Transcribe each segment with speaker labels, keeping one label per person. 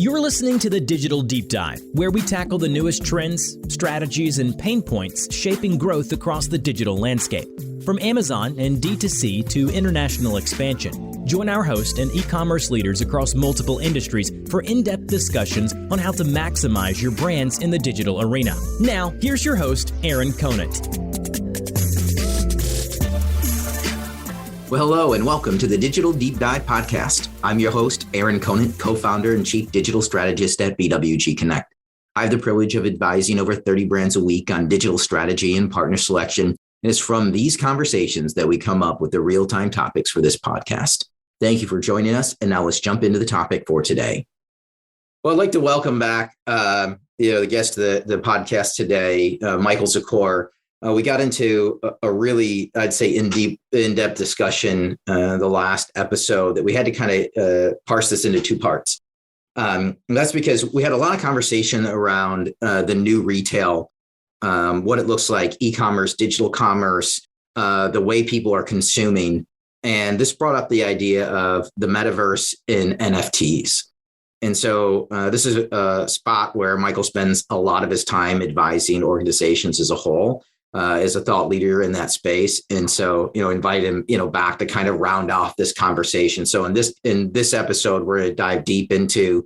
Speaker 1: You're listening to the Digital Deep Dive, where we tackle the newest trends, strategies, and pain points shaping growth across the digital landscape. From Amazon and D2C to international expansion, join our host and e-commerce leaders across multiple industries for in-depth discussions on how to maximize your brands in the digital arena. Now, here's your host, Aaron Conant.
Speaker 2: Well, hello and welcome to the Digital Deep Dive podcast. I'm your host, Aaron Conant, co-founder and chief digital strategist at BWG Connect. I have the privilege of advising over 30 brands a week on digital strategy and partner selection. And it's from these conversations that we come up with the real-time topics for this podcast. Thank you for joining us. And now let's jump into the topic for today. Well, I'd like to welcome back the guest to the podcast today, Michael Zakkour. We got into a really, I'd say, in-depth discussion the last episode that we had to kind of parse this into two parts. And that's because we had a lot of conversation around the new retail, what it looks like, e-commerce, digital commerce, the way people are consuming. And this brought up the idea of the Metaverse in NFTs. And so this is a spot where Michael spends a lot of his time advising organizations as a whole. As a thought leader in that space. And so, invite him, back to kind of round off this conversation. So in this episode, we're going to dive deep into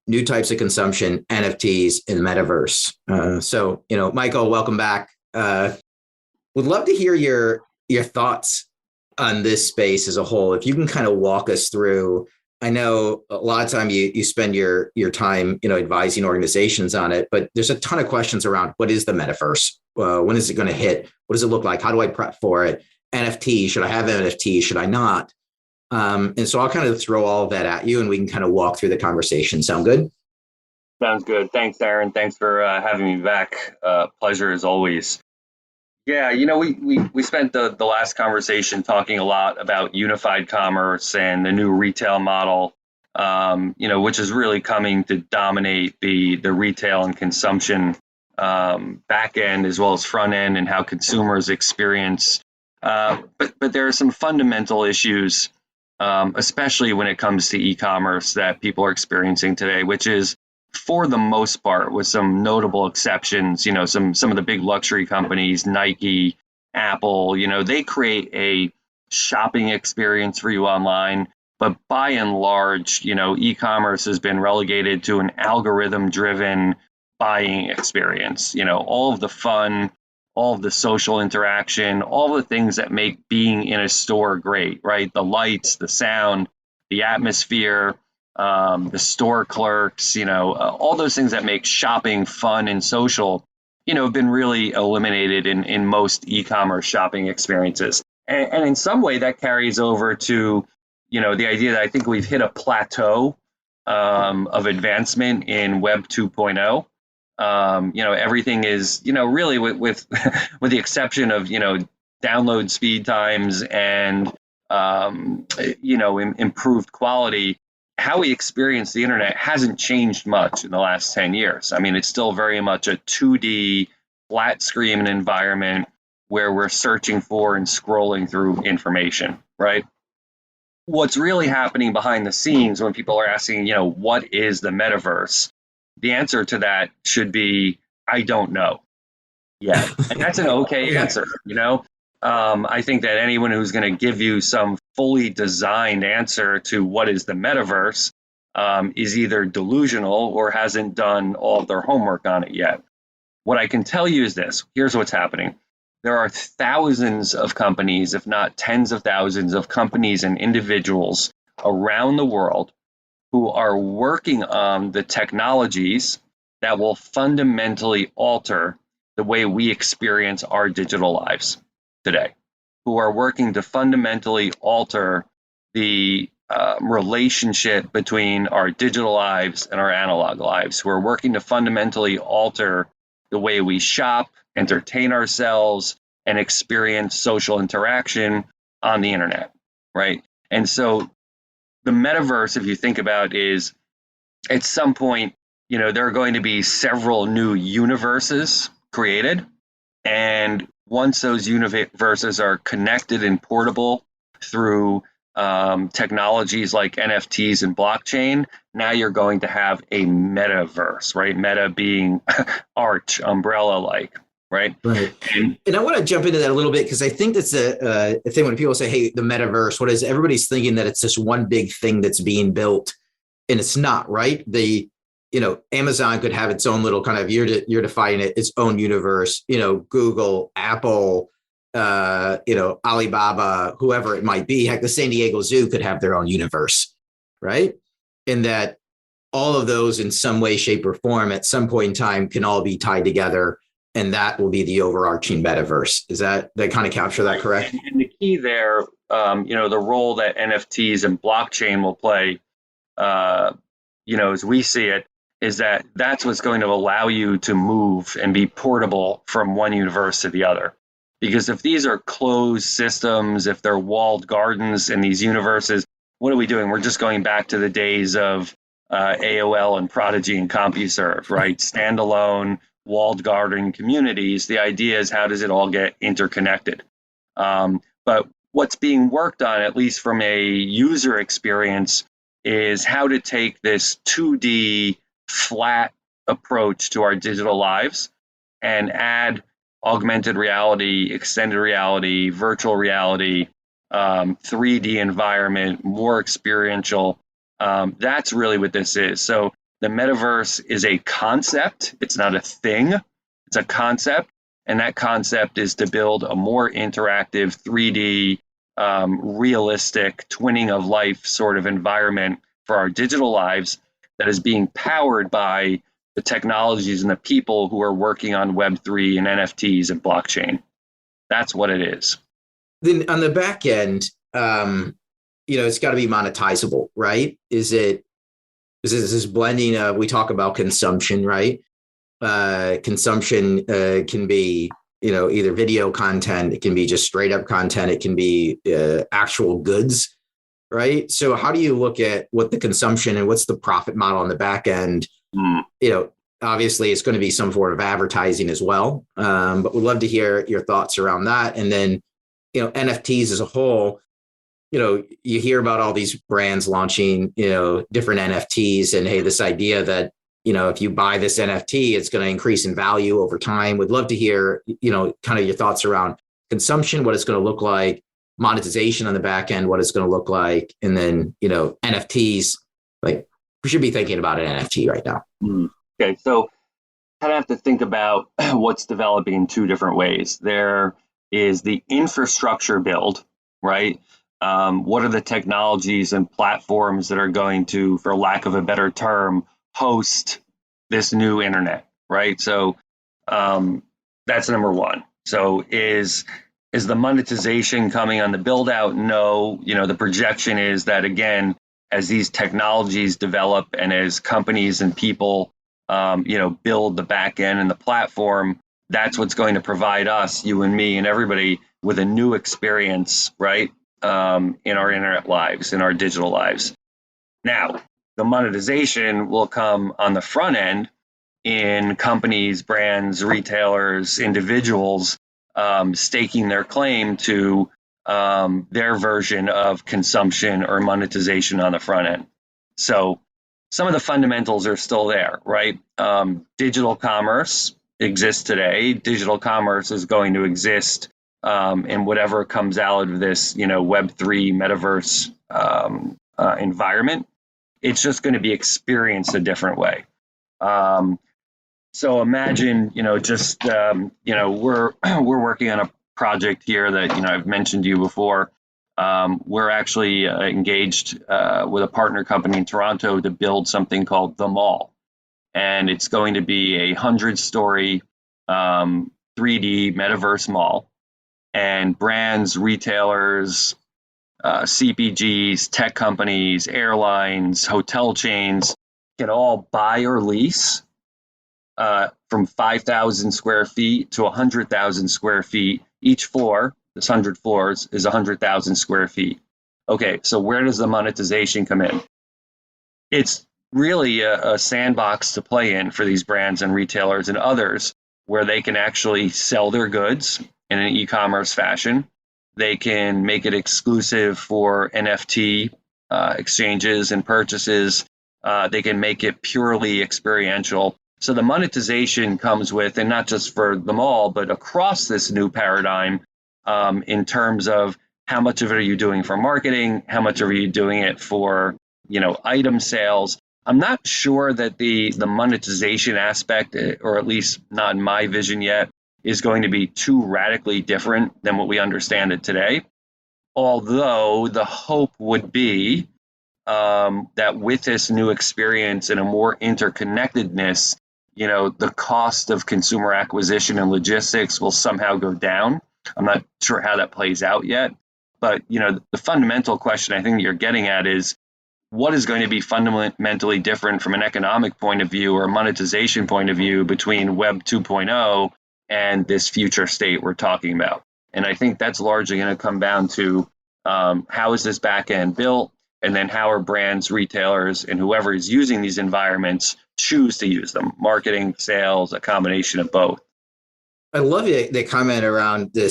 Speaker 2: new types of consumption, NFTs, and Metaverse. So, Michael, welcome back. Would love to hear your thoughts on this space as a whole. If you can kind of walk us through. I know a lot of time you spend your time, advising organizations on it, but there's a ton of questions around what is the Metaverse? When is it going to hit? What does it look like? How do I prep for it? NFT, should I have NFT? Should I not? And so I'll kind of throw all of that at you and we can kind of walk through the conversation. Sound good?
Speaker 3: Sounds good. Thanks, Aaron. Thanks for having me back. Pleasure as always. Yeah, we spent the last conversation talking a lot about unified commerce and the new retail model, which is really coming to dominate the retail and consumption back end as well as front end and how consumers experience. But there are some fundamental issues, especially when it comes to e-commerce that people are experiencing today, which is, for the most part, with some notable exceptions, some of the big luxury companies, Nike, Apple, they create a shopping experience for you online. But by and large, e-commerce has been relegated to an algorithm-driven buying experience. All of the fun, all of the social interaction, all the things that make being in a store great, right? The lights, the sound, the atmosphere, the store clerks, all those things that make shopping fun and social, have been really eliminated in most e-commerce shopping experiences. And in some way that carries over to, the idea that I think we've hit a plateau of advancement in Web 2.0. Everything is, really with with the exception of, download speed times and, improved quality. How we experience the internet hasn't changed much in the last 10 years. I mean, it's still very much a 2D flat screen environment where we're searching for and scrolling through information, right? What's really happening behind the scenes when people are asking, what is the Metaverse? The answer to that should be, I don't know yet. And that's an okay answer, I think that anyone who's going to give you some fully designed answer to what is the Metaverse is either delusional or hasn't done all of their homework on it yet. What I can tell you is this. Here's what's happening. There are thousands of companies, if not tens of thousands of companies and individuals around the world who are working on the technologies that will fundamentally alter the way we experience our digital lives today, who are working to fundamentally alter the relationship between our digital lives and our analog lives, who are working to fundamentally alter the way we shop, entertain ourselves, and experience social interaction on the internet, right? And so the Metaverse, if you think about, is at some point, there are going to be several new universes created. And once those universes are connected and portable through technologies like NFTs and blockchain, now you're going to have a metaverse, right? Meta being arch, umbrella-like, right?
Speaker 2: Right. And I want to jump into that a little bit because I think that's a thing when people say, hey, the metaverse, what is everybody's thinking that it's this one big thing that's being built, and it's not, right? Amazon could have its own little kind of, you're defining it, its own universe, Google, Apple, Alibaba, whoever it might be. Heck, the San Diego Zoo could have their own universe, right? And that all of those in some way, shape, or form at some point in time can all be tied together. And that will be the overarching metaverse. Is that kind of capture that correct?
Speaker 3: And the key there, the role that NFTs and blockchain will play, as we see it, is that that's what's going to allow you to move and be portable from one universe to the other. Because if these are closed systems, if they're walled gardens in these universes, what are we doing? We're just going back to the days of AOL and Prodigy and CompuServe, right? Standalone, walled garden communities. The idea is, how does it all get interconnected? But what's being worked on, at least from a user experience, is how to take this 2D flat approach to our digital lives and add augmented reality, extended reality, virtual reality, 3D environment, more experiential. That's really what this is. So the metaverse is a concept. It's not a thing. It's a concept. And that concept is to build a more interactive 3D, realistic twinning of life sort of environment for our digital lives that is being powered by the technologies and the people who are working on Web3 and NFTs and blockchain. That's what it is.
Speaker 2: Then on the back end, it's got to be monetizable, right? Is this blending of, we talk about consumption, right? Consumption can be, either video content, it can be just straight up content, it can be actual goods, right? So how do you look at what the consumption and what's the profit model on the back end? Obviously it's going to be some form of advertising as well. But we'd love to hear your thoughts around that. And then, NFTs as a whole, you hear about all these brands launching, different NFTs, and hey, this idea that, if you buy this NFT, it's going to increase in value over time. Would love to hear, kind of your thoughts around consumption, what it's going to look like, monetization on the back end, what it's going to look like, and then, NFTs, like we should be thinking about an NFT right now.
Speaker 3: Okay, so kind of have to think about what's developing in two different ways. There is the infrastructure build, right? What are the technologies and platforms that are going to, for lack of a better term, host this new internet, right? So that's number one. So is the monetization coming on the build out? No. The projection is that, again, as these technologies develop and as companies and people build the back end and the platform, that's what's going to provide us, you and me and everybody, with a new experience, right? In our internet lives, in our digital lives. Now, the monetization will come on the front end in companies, brands, retailers, individuals staking their claim to their version of consumption or monetization on the front end. So some of the fundamentals are still there, right? Digital commerce exists today. Digital commerce is going to exist in whatever comes out of this, Web3 metaverse environment. It's just going to be experienced a different way. So imagine, we're working on a project here that, I've mentioned to you before. We're actually engaged with a partner company in Toronto to build something called The Mall. And it's going to be a 100-story 3D metaverse mall. And brands, retailers, CPGs, tech companies, airlines, hotel chains can all buy or lease from 5,000 square feet to 100,000 square feet. Each floor, this 100 floors, is 100,000 square feet. Okay, so where does the monetization come in? It's really a sandbox to play in for these brands and retailers and others, where they can actually sell their goods in an e-commerce fashion. They can make it exclusive for NFT exchanges and purchases. They can make it purely experiential. So the monetization comes with, and not just for them all, but across this new paradigm, in terms of how much of it are you doing for marketing? How much are you doing it for, item sales? I'm not sure that the monetization aspect, or at least not in my vision yet, is going to be too radically different than what we understand it today. Although the hope would be that with this new experience and a more interconnectedness, the cost of consumer acquisition and logistics will somehow go down. I'm not sure how that plays out yet. But, the fundamental question I think that you're getting at is, what is going to be fundamentally different from an economic point of view or a monetization point of view between Web 2.0 and this future state we're talking about? And I think that's largely going to come down to how is this back end built? And then how are brands, retailers, and whoever is using these environments choose to use them? Marketing, sales, a combination of both.
Speaker 2: I love the comment around the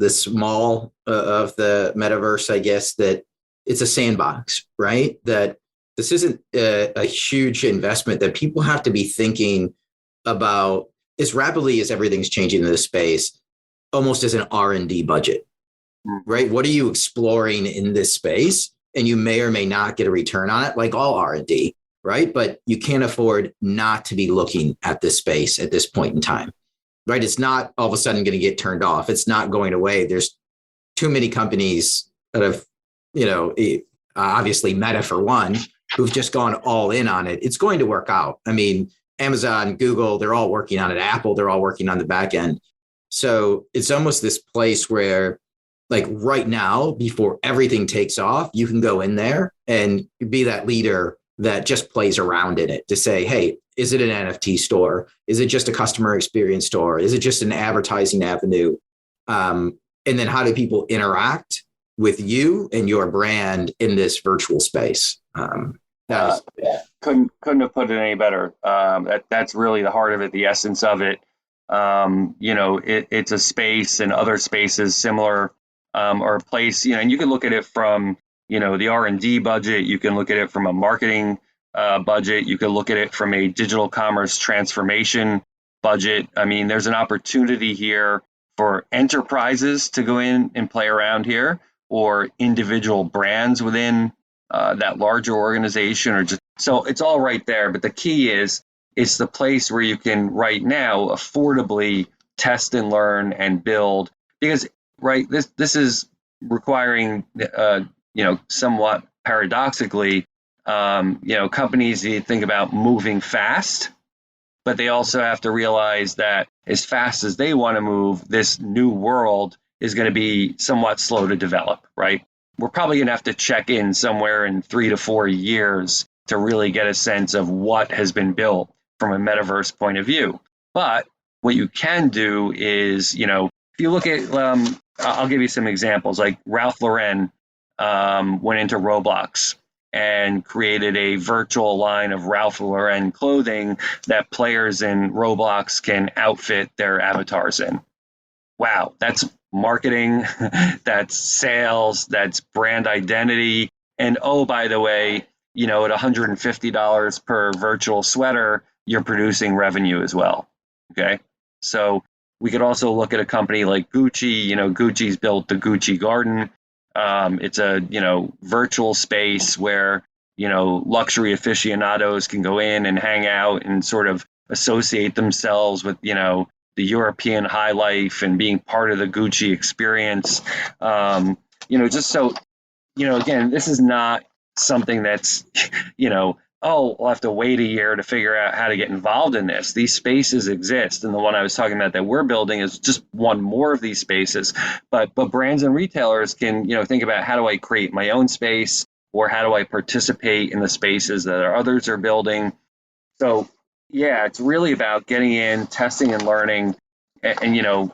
Speaker 2: small of the metaverse, I guess, that it's a sandbox, right? That this isn't a huge investment, that people have to be thinking about as rapidly as everything's changing in this space, almost as an R&D budget, right? What are you exploring in this space? And you may or may not get a return on it, like all R&D, right? But you can't afford not to be looking at this space at this point in time, right? It's not all of a sudden going to get turned off. It's not going away. There's too many companies that have, obviously Meta for one, who've just gone all in on it. It's going to work out. I mean, Amazon, Google, they're all working on it. Apple, they're all working on the back end. So it's almost this place where, like right now, before everything takes off, you can go in there and be that leader that just plays around in it to say, hey, is it an NFT store? Is it just a customer experience store? Is it just an advertising avenue? And then how do people interact with you and your brand in this virtual space?
Speaker 3: Couldn't have put it any better. That's really the heart of it, the essence of it. It's a space, and other spaces similar or a place, and you can look at it from, the R&D budget. You can look at it from a marketing budget. You can look at it from a digital commerce transformation budget. I mean, there's an opportunity here for enterprises to go in and play around here, or individual brands within that larger organization, or just, so it's all right there. But the key is, it's the place where you can right now affordably test and learn and build, because right, this is requiring, somewhat paradoxically, companies need to think about moving fast, but they also have to realize that as fast as they want to move, this new world is going to be somewhat slow to develop, right? We're probably going to have to check in somewhere in 3 to 4 years to really get a sense of what has been built from a metaverse point of view. But what you can do is, if you look at, I'll give you some examples. Like Ralph Lauren went into Roblox and created a virtual line of Ralph Lauren clothing that players in Roblox can outfit their avatars in. Wow, that's marketing, that's sales, that's brand identity. And oh, by the way, at $150 per virtual sweater, you're producing revenue as well. Okay. So we could also look at a company like Gucci. Gucci's built the Gucci Garden. It's a, virtual space where, luxury aficionados can go in and hang out and sort of associate themselves with, the European high life and being part of the Gucci experience. Just so, again, this is not something that's, we'll have to wait a year to figure out how to get involved in this. These spaces exist. And the one I was talking about that we're building is just one more of these spaces. But brands and retailers can, think about, how do I create my own space, or how do I participate in the spaces that others are building? So, yeah, it's really about getting in, testing and learning, and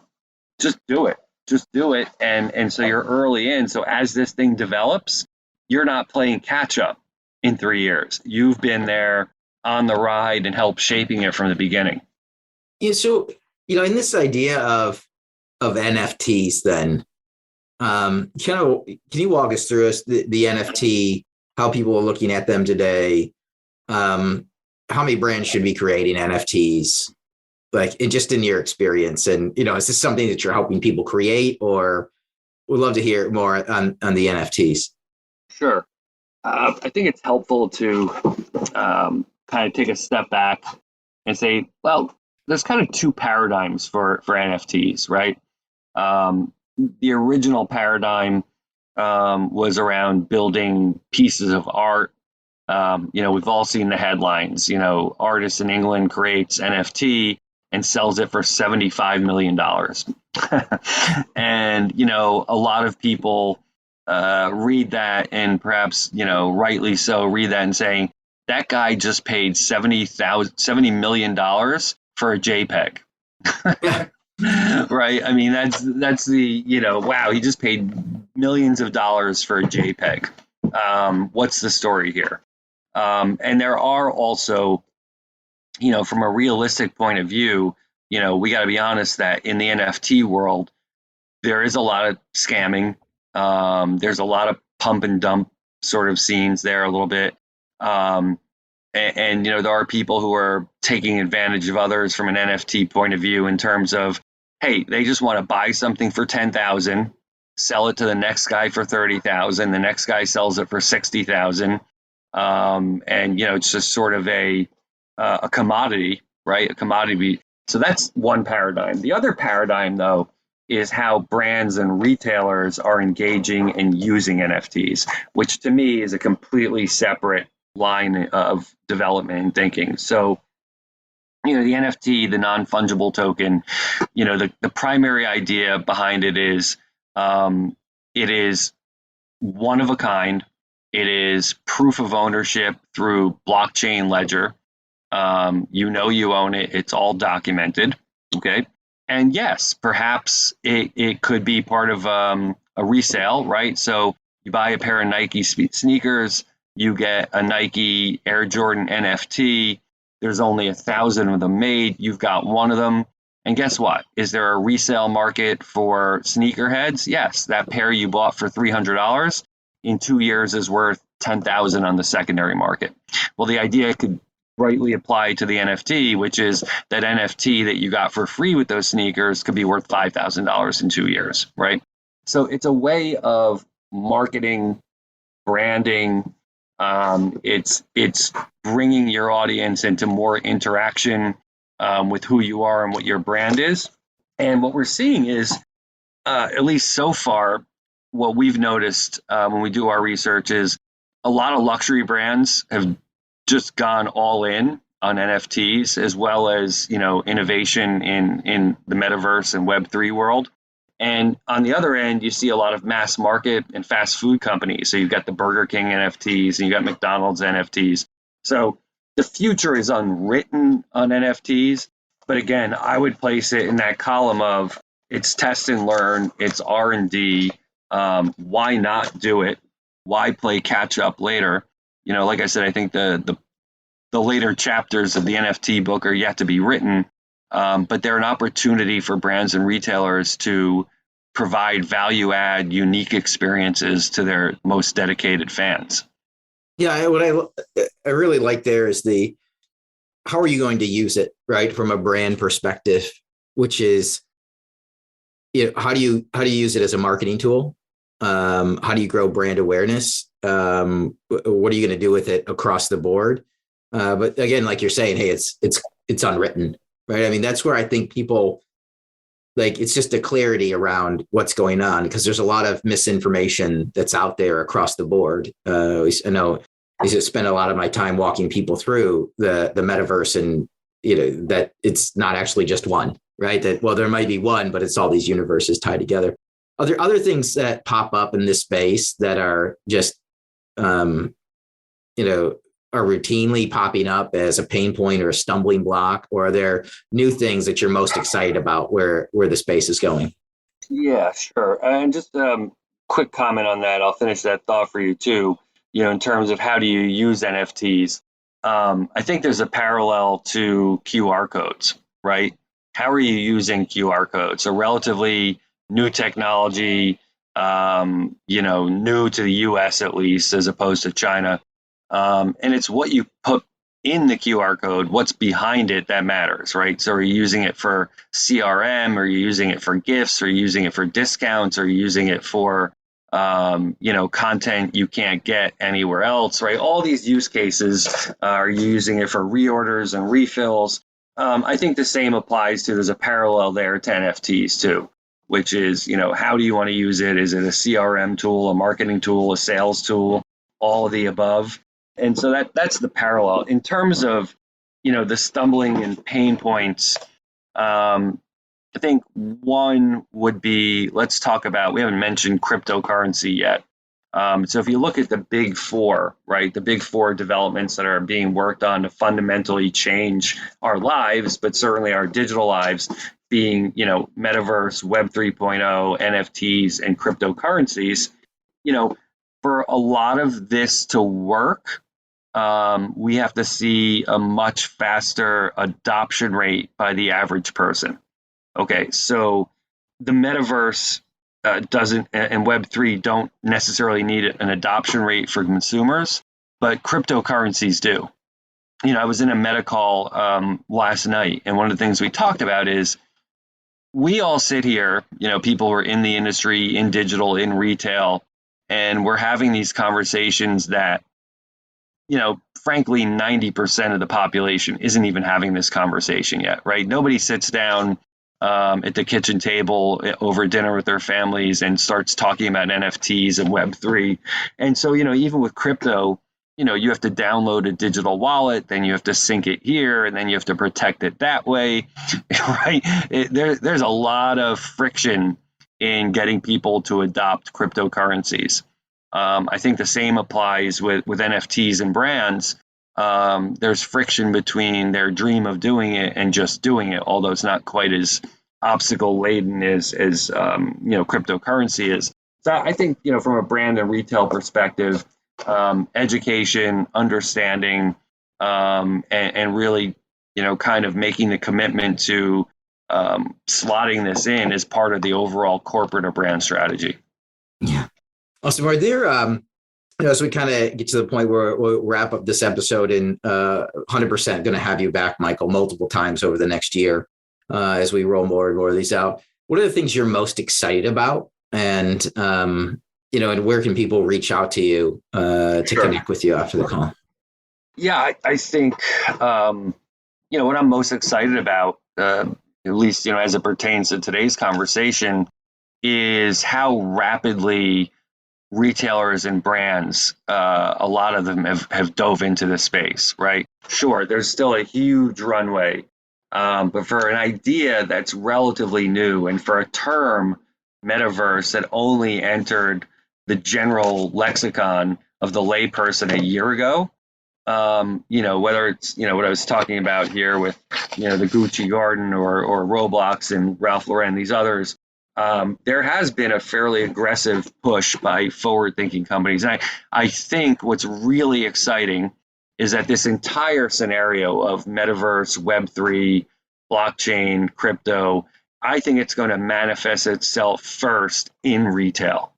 Speaker 3: just do it. Just do it. And so you're early in. So as this thing develops, you're not playing catch up in 3 years. You've been there on the ride and helped shaping it from the beginning.
Speaker 2: Yeah. So, in this idea of NFTs, then, Can you walk us through the NFT, how people are looking at them today? How many brands should be creating NFTs? Like, just in your experience, and is this something that you're helping people create, or we'd love to hear more on the NFTs?
Speaker 3: Sure. I think it's helpful to kind of take a step back and say, well, there's kind of two paradigms for NFTs, right? The original paradigm was around building pieces of art. We've all seen the headlines. Artist in England creates NFT and sells it for $75 million. And, a lot of people read that, and perhaps, rightly so, read that and saying, that guy just paid $70 million for a JPEG. Right? I mean, that's the, wow, he just paid millions of dollars for a JPEG. What's the story here? And there are also, from a realistic point of view, we got to be honest that in the NFT world, there is a lot of scamming. There's a lot of pump and dump sort of scenes there a little bit. And there are people who are taking advantage of others from an NFT point of view in terms of, hey, they just want to buy something for $10,000, sell it to the next guy for $30,000. The next guy sells it for $60,000. And it's just sort of a commodity, right? A commodity. So that's one paradigm. The other paradigm, though, is how brands and retailers are engaging and using NFTs, which to me is a completely separate line of development and thinking. So, the NFT, the non-fungible token, the primary idea behind it is one of a kind. It is proof of ownership through blockchain ledger. You own it. It's all documented. Okay. And yes, perhaps it could be part of a resale, right? So you buy a pair of Nike sneakers, you get a Nike Air Jordan NFT. There's only 1,000 of them made. You've got one of them. And guess what? Is there a resale market for sneakerheads? Yes. That pair you bought for $300 in 2 years is worth $10,000 on the secondary market. Well, the idea could rightly apply to the NFT, which is that NFT that you got for free with those sneakers could be worth $5,000 in 2 years, right? So it's a way of marketing, branding. It's bringing your audience into more interaction with who you are and what your brand is. And what we're seeing is, at least so far, what we've noticed when we do our research is a lot of luxury brands have just gone all in on NFTs, as well as, innovation in the Metaverse and Web3 world. And on the other end, you see a lot of mass market and fast food companies. So you've got the Burger King NFTs and you've got McDonald's NFTs. So the future is unwritten on NFTs. But again, I would place it in that column of it's test and learn, it's R&D. Why not do it? Why play catch up later? Like I said, I think the later chapters of the NFT book are yet to be written. But they're an opportunity for brands and retailers to provide value add, unique experiences to their most dedicated fans.
Speaker 2: Yeah, what I really like there is how are you going to use it, right? From a brand perspective, which is, how do you use it as a marketing tool? How do you grow brand awareness? What are you going to do with it across the board? But again, like you're saying, hey, it's unwritten. Right. I mean, that's where I think people it's just a clarity around what's going on, because there's a lot of misinformation that's out there across the board. I know I just spend a lot of my time walking people through the Metaverse, and, that it's not actually just one, right? That, well, there might be one, but it's all these universes tied together. Are there other things that pop up in this space that are just, are routinely popping up as a pain point or a stumbling block, or are there new things that you're most excited about where the space is going?
Speaker 3: Yeah, sure. And just quick comment on that. I'll finish that thought for you too. In terms of how do you use NFTs, I think there's a parallel to QR codes, right? How are you using QR codes? A relatively new technology. new to the US at least, as opposed to China. And it's what you put in the QR code, what's behind it that matters, right? So are you using it for CRM? Are you using it for gifts? Are you using it for discounts? Are you using it for, content you can't get anywhere else, right? All these use cases, are you using it for reorders and refills? I think the same applies to, there's a parallel there to NFTs too, which is, how do you want to use it? Is it a CRM tool, a marketing tool, a sales tool, all of the above? And so that's the parallel. In terms of, the stumbling and pain points, I think one would be, let's talk about, we haven't mentioned cryptocurrency yet. So if you look at the big four, right, the big four developments that are being worked on to fundamentally change our lives, but certainly our digital lives, being, Metaverse, Web 3.0, NFTs, and cryptocurrencies, for a lot of this to work, we have to see a much faster adoption rate by the average person. Okay, so the Metaverse doesn't, and Web3 don't necessarily need an adoption rate for consumers, but cryptocurrencies do. I was in a meta call last night, and one of the things we talked about is we all sit here, people who are in the industry, in digital, in retail, and we're having these conversations that, frankly, 90% of the population isn't even having this conversation yet, right? Nobody sits down at the kitchen table over dinner with their families and starts talking about NFTs and Web3. And so, even with crypto, you have to download a digital wallet, then you have to sync it here, and then you have to protect it that way, right? There's a lot of friction in getting people to adopt cryptocurrencies. I think the same applies with NFTs and brands. There's friction between their dream of doing it and just doing it, although it's not quite as obstacle laden as cryptocurrency is. So I think, from a brand and retail perspective, education, understanding, and really, kind of making the commitment to slotting this in as part of the overall corporate or brand strategy.
Speaker 2: Yeah. Awesome. Are there, as we kind of get to the point where we'll wrap up this episode, and 100% going to have you back, Michael, multiple times over the next year as we roll more and more of these out. What are the things you're most excited about? And, and where can people reach out to you to connect with you after the call?
Speaker 3: Yeah, I think, what I'm most excited about, at least, as it pertains to today's conversation, is how rapidly retailers and brands, a lot of them have dove into this space, right? Sure, there's still a huge runway, but for an idea that's relatively new, and for a term, Metaverse, that only entered the general lexicon of the layperson a year ago, whether it's, what I was talking about here with, the Gucci Garden or Roblox and Ralph Lauren, these others, there has been a fairly aggressive push by forward-thinking companies. And I think what's really exciting is that this entire scenario of Metaverse, Web3, blockchain, crypto, I think it's going to manifest itself first in retail,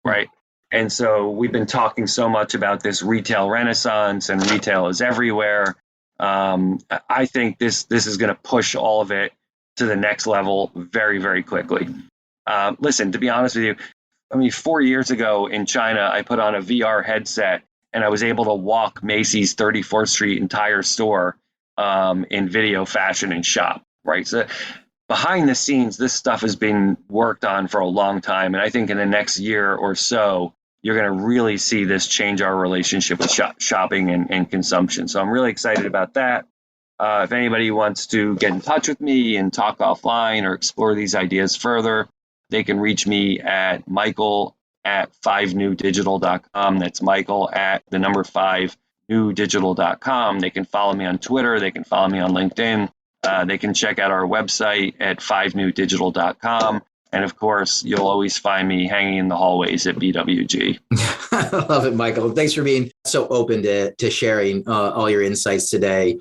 Speaker 3: right? And so we've been talking so much about this retail renaissance, and retail is everywhere. I think this is going to push all of it to the next level very, very quickly. Listen, to be honest with you, 4 years ago in China, I put on a VR headset and I was able to walk Macy's 34th Street entire store in video fashion and shop, right? So behind the scenes, this stuff has been worked on for a long time. And I think in the next year or so, you're going to really see this change our relationship with shopping and consumption. So I'm really excited about that. If anybody wants to get in touch with me and talk offline or explore these ideas further, they can reach me at michael@5newdigital.com. That's michael@5newdigital.com. They can follow me on Twitter. They can follow me on LinkedIn. They can check out our website at 5newdigital.com. And of course, you'll always find me hanging in the hallways at BWG.
Speaker 2: I love it, Michael. Thanks for being so open to sharing all your insights today.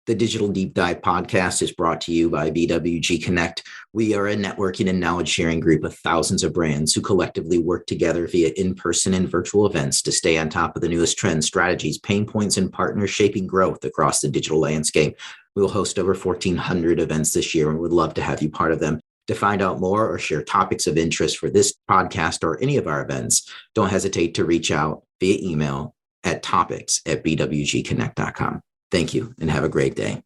Speaker 2: The Digital Deep Dive podcast is brought to you by BWG Connect. We are a networking and knowledge sharing group of thousands of brands who collectively work together via in-person and virtual events to stay on top of the newest trends, strategies, pain points, and partners shaping growth across the digital landscape. We will host over 1,400 events this year and would love to have you part of them. To find out more or share topics of interest for this podcast or any of our events, don't hesitate to reach out via email at topics@bwgconnect.com. Thank you and have a great day.